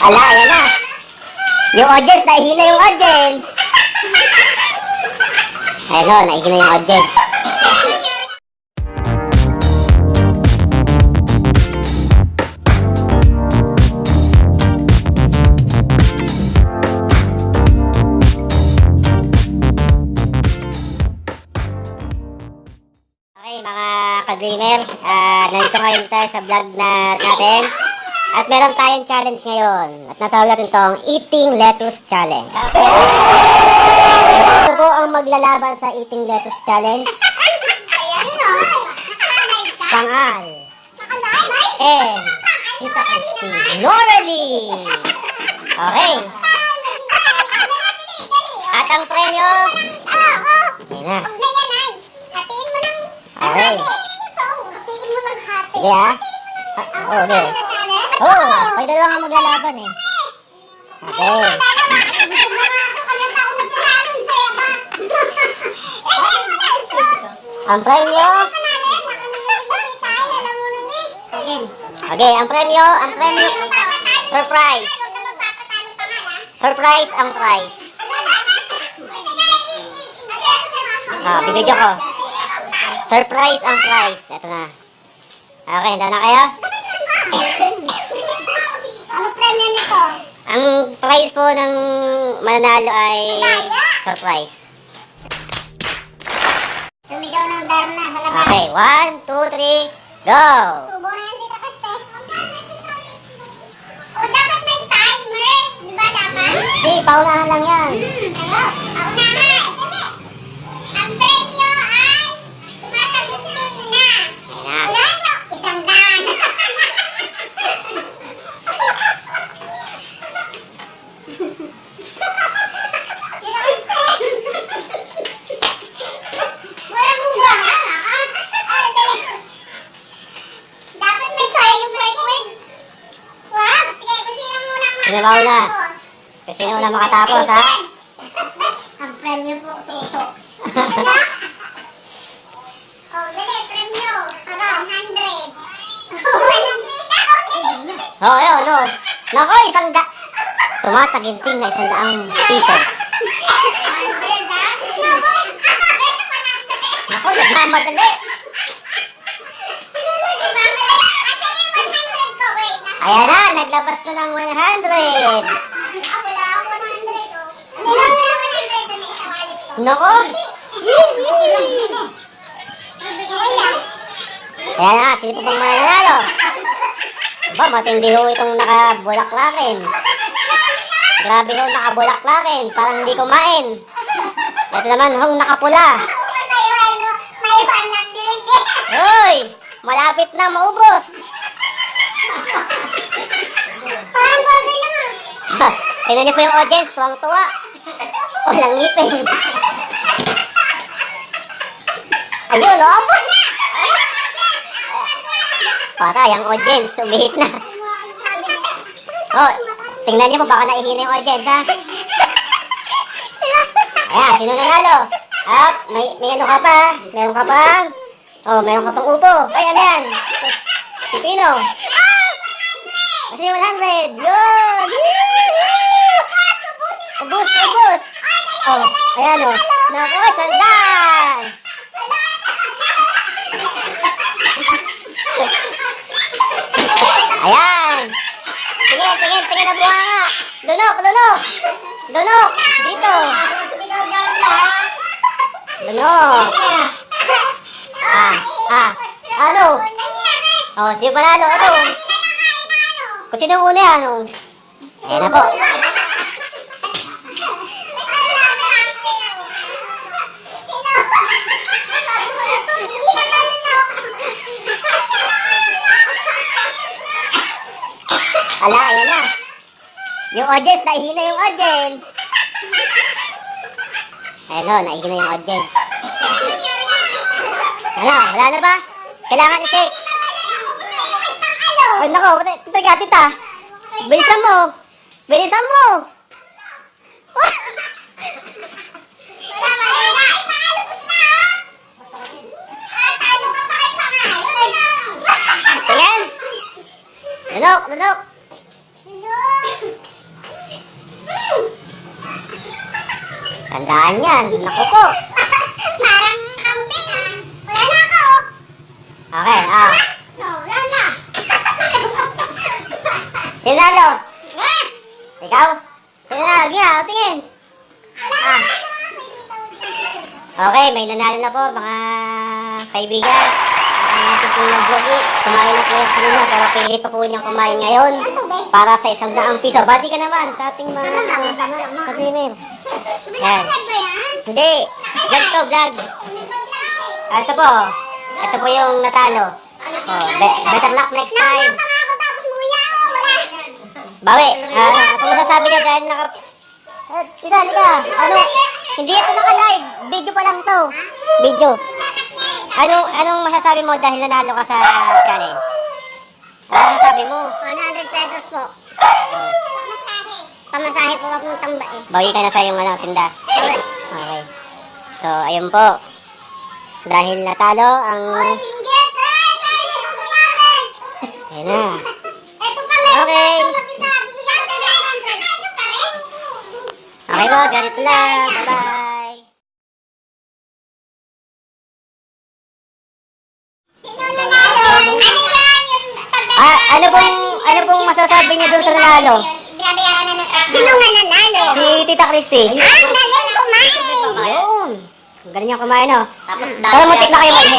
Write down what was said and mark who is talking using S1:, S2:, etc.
S1: Ala, ayan na. Yung audience, naihina yung audience. Ayun o, naihina yung audience. Okay mga ka-dreamer, nandito ngayon tayo sa vlog natin. At meron tayong challenge ngayon. At natawag natin itong Eating Lettuce Challenge. Ito po ang maglalaban sa Eating Lettuce Challenge. Pangal. And Tita Christy. Noralie. Okay. At ang premyo. Ayan na. Okay. Sige ha. Okay. Kayo dalawa nga maglalaban eh. Okay. Ang premyo. Okay, ang premyo. Surprise. Surprise ang prize. Bibidyo ko. Surprise ang prize. Ito na. Okay, handa na kayo?
S2: Ano premyo nito?
S1: Ang prize po ng mananalo ay surprise.
S2: Sumigaw ng Darna sa labas.
S1: Okay, 1, 2, 3, go!
S2: Subo na yan, Tita Kaste. O, dapat may timer. Di ba dapat?
S1: Hindi, paunahan lang yan.
S2: Hello? Paunahan. Ang premyo ay tumatagising na.
S1: Ayan na.
S2: Wala nyo, 100. Walang hubahan, ha? Dali. Dapat may sayang wait. Wag, sige, kung sino muna
S1: Sino mauna?
S2: makatapos.
S1: Kasi una makatapos, ha?
S2: Ang premyo po, tuto. Oh, dali, premyo. Around 100.
S1: Oo, yun, no. Nako, tumataginting na 100 piso. Nako, nagmamadali. Ayan na, naglabas na ng 100. Nako. Ayan na, sino pa bang mananalo? Ba, matindi ho itong nakabulaklakin. Grabe ho, nakabulaklakin. Parang hindi kumain. Ito naman hong nakapula. Hoy! Malapit na maubos. Tingnan niyo po yung audience, tuwang-tuwa. Walang ngipin. Ayun, oh! Patay ang audience, umihit na. Oh, tingnan niyo po, baka naihina yung audience, ha? Ayan, sino nanalo? May ano ka pa? Meron ka pang? Oh, meron ka pang upo. Ay, ano yan? Pipino. Kasi 100. Yun! Ubus! Oh, ayan o. Naku, sandan! Ayan! Tingin ang buhanga! Lunok! Dito! Lunok! Ano? Oh, sino panalo? Ito! Kung sino una yan, oh. Ayan na po. Ala, ayan na. Yung audience, naihina yung audience. Ayan o, naihina yung audience. Wala na ba? Kailangan i-check. Ay, nako, tita. Bilisan mo. Tingin. Lunok. Sandaan yan. Naku po.
S2: Parang kambing ah. Wala na ako.
S1: Okay,
S2: No, wala na.
S1: Sinalo.
S2: Eh,
S1: Ikaw? Sinalo. Nga, tingin. Ah. Okay, may nanalo na po mga kaibigan. Ang susunod vlog kumain na po yan kanina pero pilit pa po niyang kumain ngayon para sa 100 piso. Bati ka naman sa ating mga ka-streamer. Yan.
S2: Ano ba yan?
S1: Hindi. Vlog to, vlog. Ito po. Ito po yung natalo. Oh, better luck next time.
S2: Pangako tapos muya ako. Wala.
S1: Bawi. Ano masasabi niya dahil naka... Tita, ano? Hindi ito naka-live. Video pa lang to. Video. Anong masasabi mo dahil nanalo ka sa challenge? Ano masasabi mo?
S2: 100 pesos po. Pamasahe po akong tamba eh.
S1: Bawi ka na sa iyong tinda. Okay. So, ayun po. Dahil natalo ang...
S2: Inggit! Eh! Tayo na sumalit!
S1: Ayun na.
S2: Ito kami!
S1: Okay.
S2: Mag-isa! Bigyan ka na! Ito pa rin!
S1: Okay po, ganito lang. Bye-bye.
S2: Sino nanalo? Ano yan? Yung
S1: Ano pong masasabi niya doon sa nanalo?
S2: Binabayaran na ng Sino nga nanalo?
S1: Si Tita Christy.
S2: Ah, galing kumain!
S1: Ayun. Ang galing niya kumain, oh. Tapos, muntik na kayo mag